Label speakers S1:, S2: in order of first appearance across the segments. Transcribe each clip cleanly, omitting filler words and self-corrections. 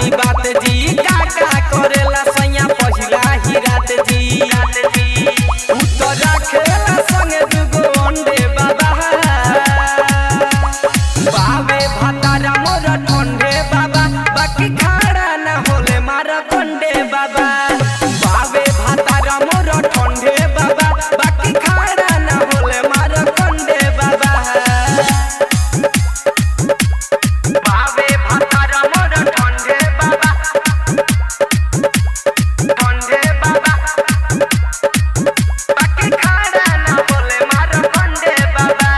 S1: जानतानी बात जी काका करेला सैया पहिला ही रात जी उत्तरा खेला संगे दुगो अंडे बाबा बावे भातारा मोर ठंडे बाबा बाकी खाड़ा ना होले मार कंडे बाबा बावे भातारा मोर ठंडे बाबा बाकी खाड़ा ना होले मार कंडे बाबा बावे भातारा मोर ठंडे बाबा बाकी खाड़ा ना होले मार कंडे बाबा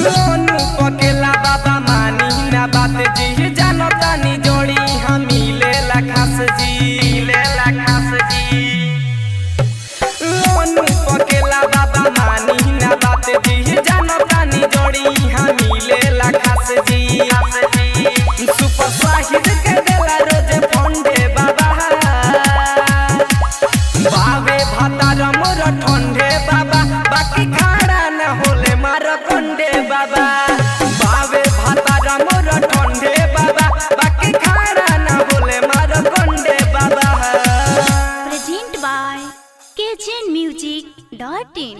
S1: लोनु पकेला बाबा मानी ना बात जी जानतानी जोड़ी हम मिलेला खास जी लोनु पकेला बाबा मानी ना बात जी जानतानी जोड़ी हम मिलेला खास जी सुपर साहिद के देला रोज फंडे बाबा बावे भातारा मोर ठंडे बाबा बाकी खाड़ा ना होले मार कंडे बाबा बावे भातारा मोर ठंडे बाबा बाकी खाड़ा ना होले मार कंडे बाबा।
S2: Present by KCNmusic.in